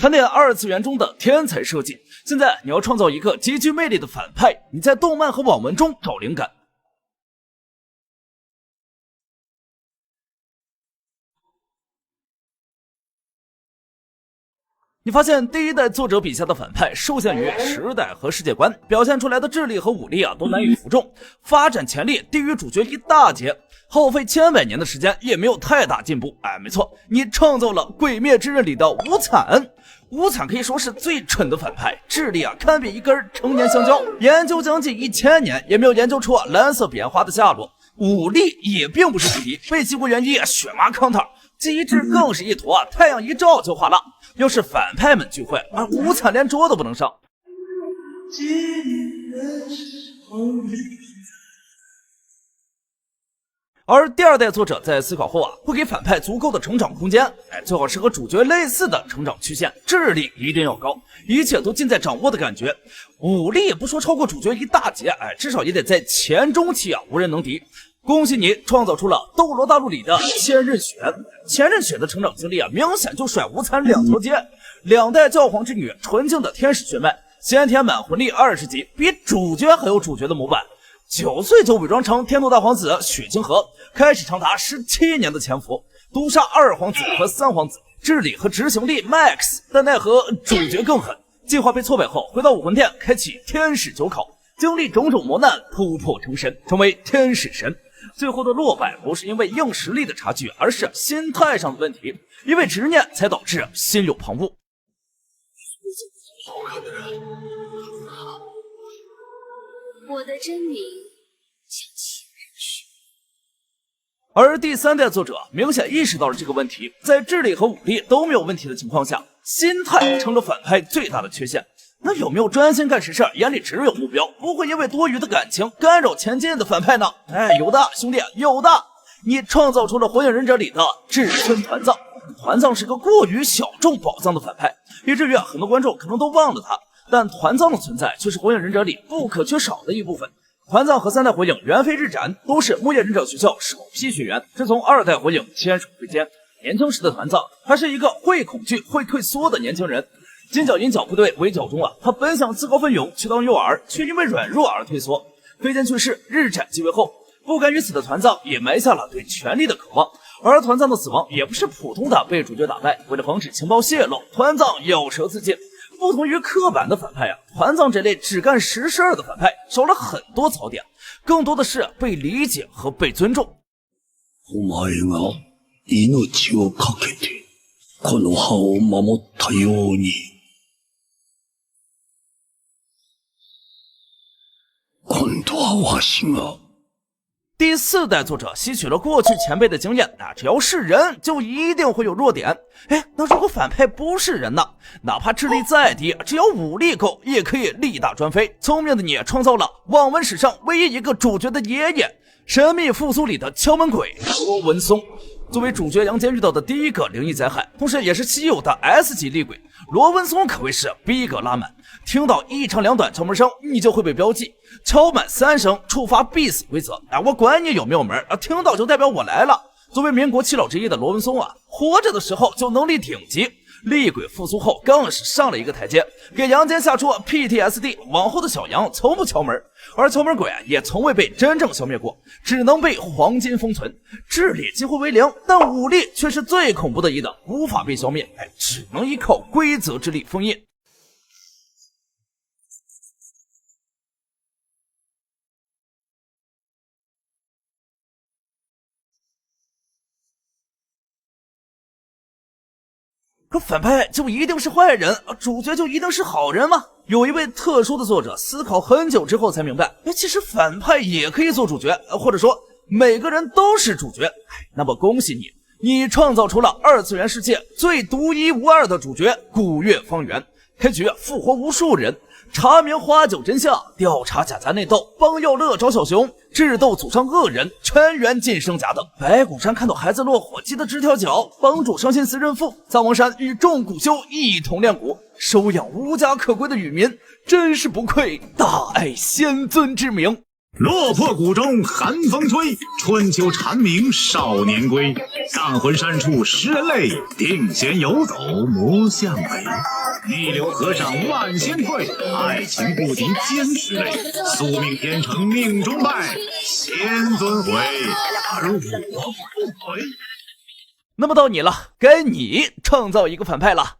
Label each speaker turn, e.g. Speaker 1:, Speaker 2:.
Speaker 1: 谈点二次元中的天才设计。现在你要创造一个极具魅力的反派，你在动漫和网文中找灵感。你发现第一代作者笔下的反派受限于时代和世界观，表现出来的智力和武力都难以服众，发展潜力低于主角一大截，耗费千百年的时间也没有太大进步。没错，你创造了《鬼灭之刃》里的无惨。无惨可以说是最蠢的反派，智力堪比一根成年香蕉，研究将近1000年也没有研究出蓝色扁花的下落，武力也并不是主题，被激活元一血麻康特，机智更是一坨太阳一照就化了。要是反派们聚会，无惨连桌都不能上。而第二代作者在思考后会给反派足够的成长空间，最好是和主角类似的成长曲线，智力一定要高，一切都尽在掌握的感觉。武力也不说超过主角一大截，至少也得在前中期无人能敌。恭喜你创造出了《斗罗大陆》里的千仞雪。千仞雪的成长经历明显就甩无惨2条街。2代教皇之女，纯净的天使血脉，先天满魂力20级，比主角还有主角的模板。9岁就伪装成天斗大皇子雪清河，开始长达17年的潜伏，毒杀2皇子和3皇子，智力和执行力 max， 但奈何主角更狠。计划被挫败后，回到武魂殿开启天使九考，经历种种磨难，突破成神，成为天使神。最后的落败不是因为硬实力的差距，而是心态上的问题，因为执念才导致心有旁骛。
Speaker 2: 好看的人，
Speaker 3: 我的真名叫千仞雪。
Speaker 1: 而第3代作者明显意识到了这个问题，在智力和武力都没有问题的情况下，心态成了反派最大的缺陷。那有没有专心干实事，眼里只有目标，不会因为多余的感情干扰前进的反派呢？有的，兄弟，有的。你创造出了火影忍者里的至尊团藏。团藏是个过于小众宝藏的反派，以至于很多观众可能都忘了他，但团藏的存在却是火影忍者里不可缺少的一部分。团藏和3代火影猿飞日斩都是木叶忍者学校首批学员，是从2代火影牵手挥肩。年轻时的团藏还是一个会恐惧会退缩的年轻人。金角银角部队围剿中他本想自告奋勇去当诱饵，却因为软弱而退缩。飞剑去世，日斩继位后，不甘于死的团藏也埋下了对权力的渴望。而团藏的死亡也不是普通的被主角打败，为了防止情报泄露，团藏咬舌自尽。不同于刻板的反派团藏这类只干实事的反派少了很多槽点，更多的是被理解和被尊重。
Speaker 2: お前が命をかけてこの葉を守ったように、今度はわしが。
Speaker 1: 第4代作者吸取了过去前辈的经验，只要是人就一定会有弱点。那如果反派不是人呢？哪怕智力再低，只要武力够，也可以力大专飞。聪明的你创造了网文史上唯一一个主角的爷爷，神秘复苏里的敲门鬼罗文松。作为主角杨戬遇到的第一个灵异灾害，同时也是稀有的 S 级厉鬼，罗文松可谓是逼格拉满。听到1长2短敲门声，你就会被标记，敲满3声触发必死规则。我管你有没有门，听到就代表我来了。作为民国7老之一的罗文松活着的时候就能力顶级，厉鬼复苏后更是上了一个台阶，给杨戬下出 PTSD， 往后的小杨从不敲门，而敲门鬼也从未被真正消灭过，只能被黄金封存。智力几乎为0，但武力却是最恐怖的一等，无法被消灭，只能依靠规则之力封印。可反派就一定是坏人，主角就一定是好人吗？有一位特殊的作者思考很久之后才明白，其实反派也可以做主角，或者说每个人都是主角。那么恭喜你，你创造出了2次元世界最独一无二的主角古月方圆，开局复活无数人，查明花酒真相，调查假杂内斗，帮耀乐找小熊，智斗祖上恶人，全员晋升甲等。白骨山看到孩子落火，急得直跳脚，帮助伤心死认父。藏王山与众古修一同练蛊，收养无家可归的渔民，真是不愧大爱仙尊之名。
Speaker 4: 落魄谷中寒风吹，春秋蝉鸣少年归。丧魂山处食人泪，定闲游走魔向北。逆流河上万仙退，爱情不敌坚持泪。宿命天成命中败，仙尊回，而我不回。
Speaker 1: 那么到你了，该你创造一个反派了。